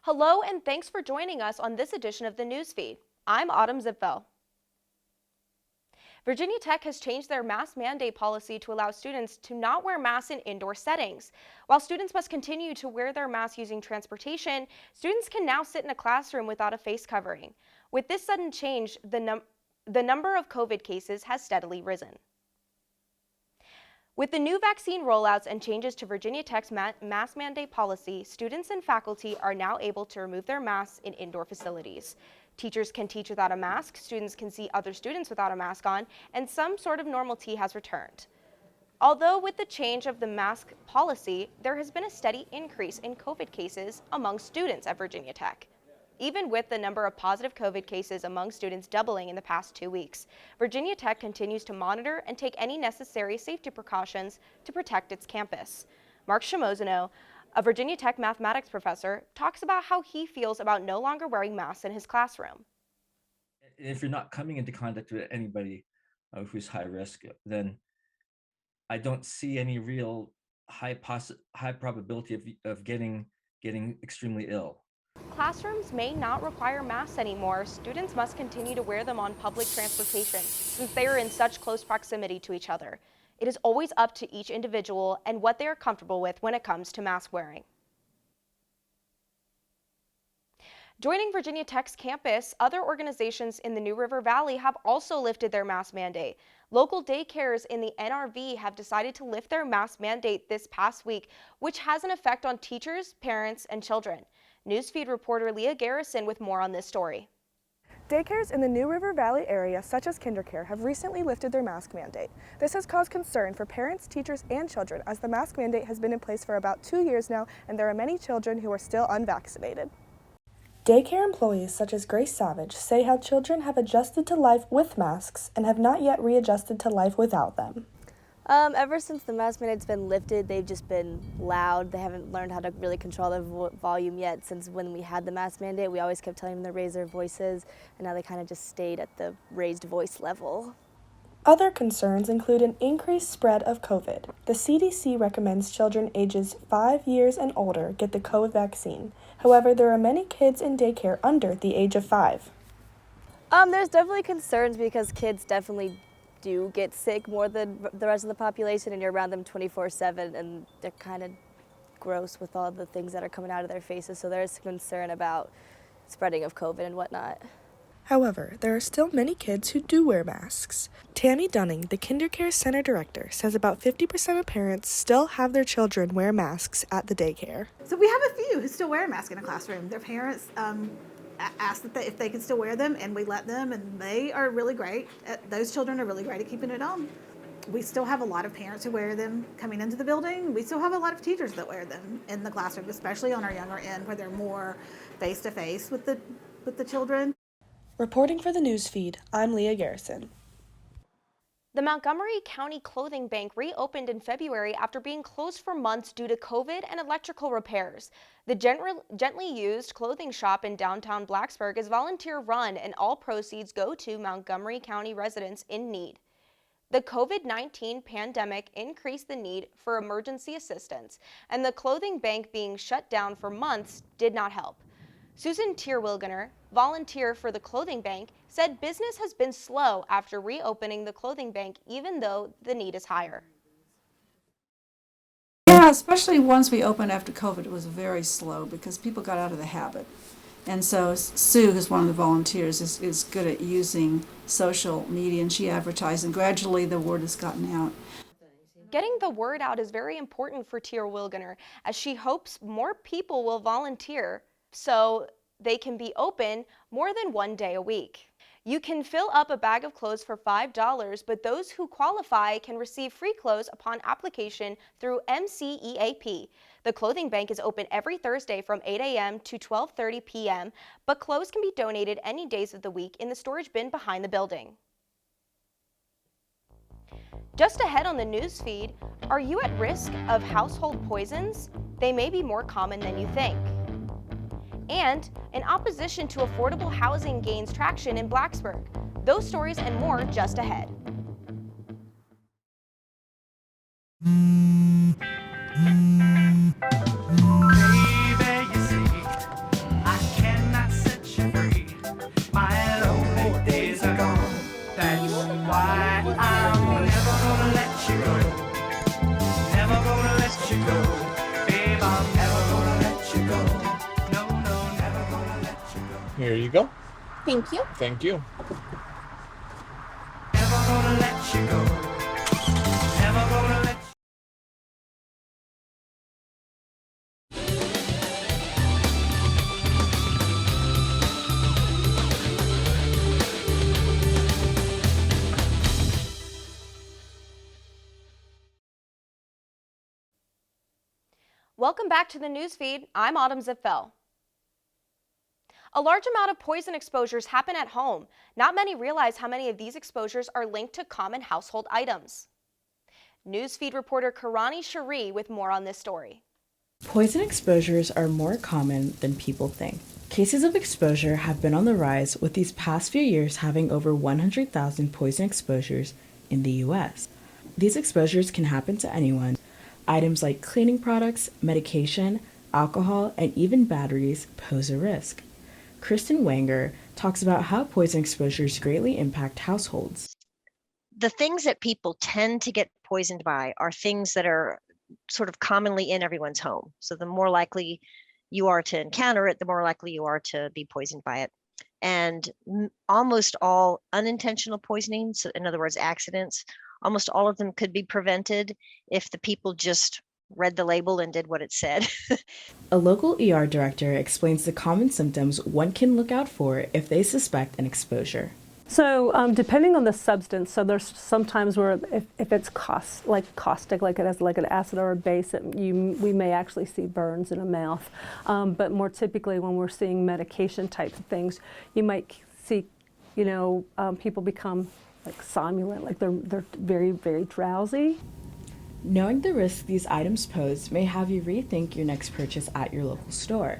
Hello and thanks for joining us on this edition of the Newsfeed. I'm Autumn Zipfel. Virginia Tech has changed their mask mandate policy to allow students to not wear masks in indoor settings. While students must continue to wear their masks using transportation, students can now sit in a classroom without a face covering. With this sudden change, the number of COVID cases has steadily risen. With the new vaccine rollouts and changes to Virginia Tech's mask mandate policy, students and faculty are now able to remove their masks in indoor facilities. Teachers can teach without a mask, students can see other students without a mask on, and some sort of normalcy has returned. Although with the change of the mask policy, there has been a steady increase in COVID cases among students at Virginia Tech. Even with the number of positive COVID cases among students doubling in the past 2 weeks, Virginia Tech continues to monitor and take any necessary safety precautions to protect its campus. Mark Shimozino, a Virginia Tech mathematics professor, talks about how he feels about no longer wearing masks in his classroom. If you're not coming into contact with anybody who's high risk, then I don't see any real high probability of getting extremely ill. Classrooms may not require masks anymore. Students must continue to wear them on public transportation since they are in such close proximity to each other. It is always up to each individual and what they are comfortable with when it comes to mask wearing. Joining Virginia Tech's campus, other organizations in the New River Valley have also lifted their mask mandate. Local daycares in the NRV have decided to lift their mask mandate this past week, which has an effect on teachers, parents, and children. Newsfeed reporter Leah Garrison with more on this story. Daycares in the New River Valley area, such as KinderCare, have recently lifted their mask mandate. This has caused concern for parents, teachers, and children, as the mask mandate has been in place for about 2 years now, and there are many children who are still unvaccinated. Daycare employees such as Grace Savage say how children have adjusted to life with masks and have not yet readjusted to life without them. Ever since the mask mandate's been lifted, they've just been loud. They haven't learned how to really control their volume yet. Since when we had the mask mandate, we always kept telling them to raise their voices, and now they kind of just stayed at the raised voice level. Other concerns include an increased spread of COVID. The CDC recommends children ages 5 years and older get the COVID vaccine. However, there are many kids in daycare under the age of 5. There's definitely concerns because kids definitely do get sick more than the rest of the population, and you're around them 24/7, and they're kind of gross with all the things that are coming out of their faces, so there's concern about spreading of COVID and whatnot. However, there are still many kids who do wear masks. Tammy Dunning, the KinderCare Center director, says about 50% of parents still have their children wear masks at the daycare. So we have a few who still wear a mask in a classroom. Their parents ask if they can still wear them, and we let them, and they are really great. Those children are really great at keeping it on. We still have a lot of parents who wear them coming into the building. We still have a lot of teachers that wear them in the classroom, especially on our younger end where they're more face-to-face with the children. Reporting for the Newsfeed, I'm Leah Garrison. The Montgomery County Clothing Bank reopened in February after being closed for months due to COVID and electrical repairs. The gently used clothing shop in downtown Blacksburg is volunteer-run, and all proceeds go to Montgomery County residents in need. The COVID-19 pandemic increased the need for emergency assistance, and the clothing bank being shut down for months did not help. Susan Tierwilgener, volunteer for the clothing bank, said business has been slow after reopening the clothing bank, even though the need is higher. Yeah, especially once we opened after COVID, it was very slow because people got out of the habit. And so Sue, who's one of the volunteers, is good at using social media, and she advertised, and gradually the word has gotten out. Getting the word out is very important for Tierwilgener, as she hopes more people will volunteer so they can be open more than 1 day a week. You can fill up a bag of clothes for $5, but those who qualify can receive free clothes upon application through MCEAP. The clothing bank is open every Thursday from 8 a.m. to 12:30 p.m., but clothes can be donated any days of the week in the storage bin behind the building. Just ahead on the news feed, are you at risk of household poisons? They may be more common than you think. And in opposition to affordable housing gains traction in Blacksburg. Those stories and more just ahead. Here you go. Thank you. Thank you. Welcome back to the newsfeed. I'm Autumn Zipfel. A large amount of poison exposures happen at home. Not many realize how many of these exposures are linked to common household items. Newsfeed reporter Karani Sharee with more on this story. Poison exposures are more common than people think. Cases of exposure have been on the rise, with these past few years having over 100,000 poison exposures in the U.S. These exposures can happen to anyone. Items like cleaning products, medication, alcohol, and even batteries pose a risk. Kristen Wanger talks about how poison exposures greatly impact households. The things that people tend to get poisoned by are things that are sort of commonly in everyone's home. So the more likely you are to encounter it, the more likely you are to be poisoned by it. And almost all unintentional poisonings, so in other words, accidents, almost all of them could be prevented if the people just read the label and did what it said. A local ER director explains the common symptoms one can look out for if they suspect an exposure. So depending on the substance, so there's sometimes where if it's caustic, like it has like an acid or a base, we may actually see burns in the mouth. But more typically when we're seeing medication type of things, you might see, people become like somnolent, like they're very, very drowsy. Knowing the risk these items pose may have you rethink your next purchase at your local store.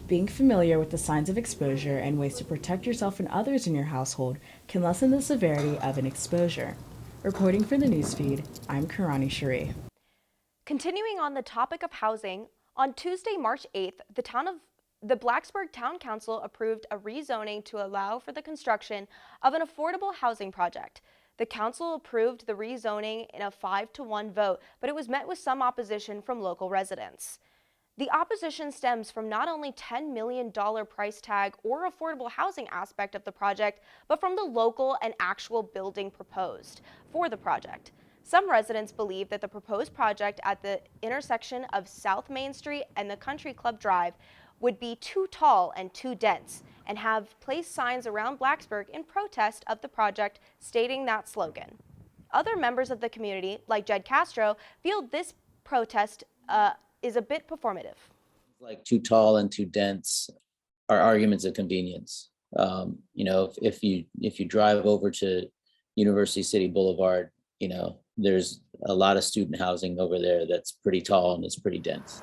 Being familiar with the signs of exposure and ways to protect yourself and others in your household can lessen the severity of an exposure. Reporting for the newsfeed, I'm Karani Sharee. Continuing on the topic of housing, on Tuesday, March 8th, the Blacksburg Town Council approved a rezoning to allow for the construction of an affordable housing project. The council approved the rezoning in a 5-to-1 vote, but it was met with some opposition from local residents. The opposition stems from not only $10 million price tag or affordable housing aspect of the project, but from the local and actual building proposed for the project. Some residents believe that the proposed project at the intersection of South Main Street and the Country Club Drive would be too tall and too dense, and have placed signs around Blacksburg in protest of the project stating that slogan. Other members of the community, like Jed Castro, feel this protest is a bit performative. Like too tall and too dense are arguments of convenience. If you drive over to University City Boulevard, there's a lot of student housing over there that's pretty tall and it's pretty dense.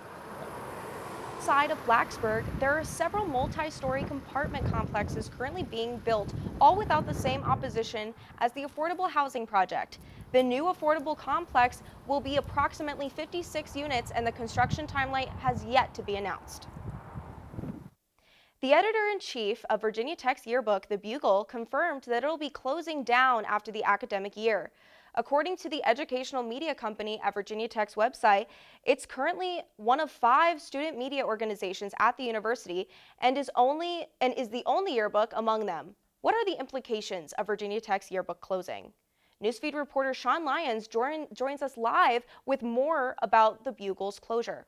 Side of Blacksburg, there are several multi-story compartment complexes currently being built, all without the same opposition as the affordable housing project. The new affordable complex will be approximately 56 units, and the construction timeline has yet to be announced. The editor-in-chief of Virginia Tech's yearbook, The Bugle, confirmed that it will be closing down after the academic year. According to the educational media company at Virginia Tech's website, it's currently one of 5 student media organizations at the university and is the only yearbook among them. What are the implications of Virginia Tech's yearbook closing? Newsfeed reporter Sean Lyons joins us live with more about the Bugle's closure.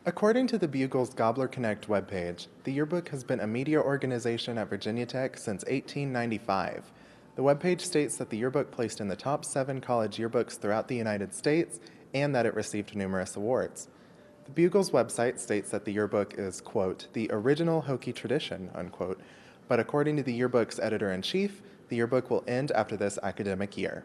According to the Bugle's Gobbler Connect webpage, the yearbook has been a media organization at Virginia Tech since 1895. The webpage states that the yearbook placed in the top 7 college yearbooks throughout the United States and that it received numerous awards. The Bugle's website states that the yearbook is, quote, the original Hokie tradition, unquote, but according to the yearbook's editor-in-chief, the yearbook will end after this academic year.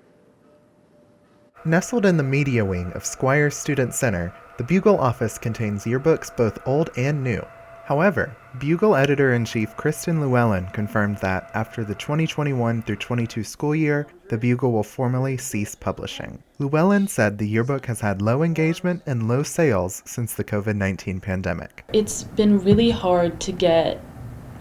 Nestled in the media wing of Squire Student Center, the Bugle office contains yearbooks both old and new. However, Bugle editor-in-chief Kristen Llewellyn confirmed that after the 2021 through 22 school year, the Bugle will formally cease publishing. Llewellyn said the yearbook has had low engagement and low sales since the COVID-19 pandemic. It's been really hard to get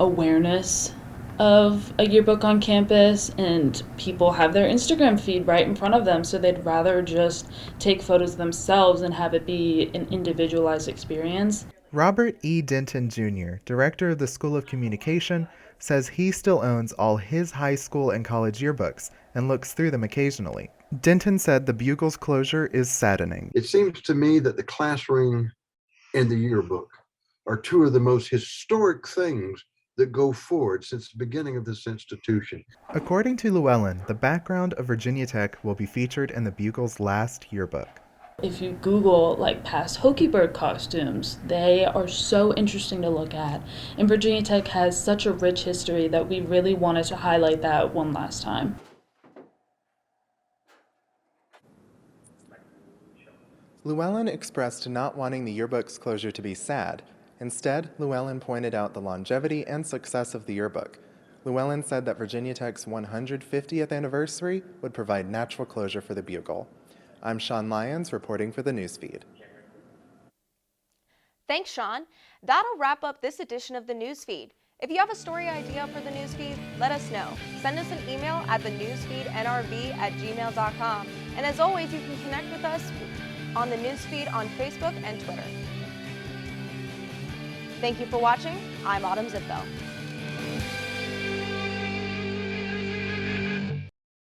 awareness of a yearbook on campus, and people have their Instagram feed right in front of them, so they'd rather just take photos themselves and have it be an individualized experience. Robert E. Denton Jr., director of the School of Communication, says he still owns all his high school and college yearbooks and looks through them occasionally. Denton said the Bugle's closure is saddening. It seems to me that the classroom and the yearbook are two of the most historic things that go forward since the beginning of this institution. According to Llewellyn, the background of Virginia Tech will be featured in the Bugle's last yearbook. If you Google like past Hokey Bird costumes, they are so interesting to look at. And Virginia Tech has such a rich history that we really wanted to highlight that one last time. Llewellyn expressed not wanting the yearbook's closure to be sad. Instead, Llewellyn pointed out the longevity and success of the yearbook. Llewellyn said that Virginia Tech's 150th anniversary would provide natural closure for the Bugle. I'm Sean Lyons reporting for the Newsfeed. Thanks, Sean. That'll wrap up this edition of the Newsfeed. If you have a story idea for the Newsfeed, let us know. Send us an email at thenewsfeednrb@gmail.com. And as always, you can connect with us on the Newsfeed on Facebook and Twitter. Thank you for watching. I'm Autumn Zipfel.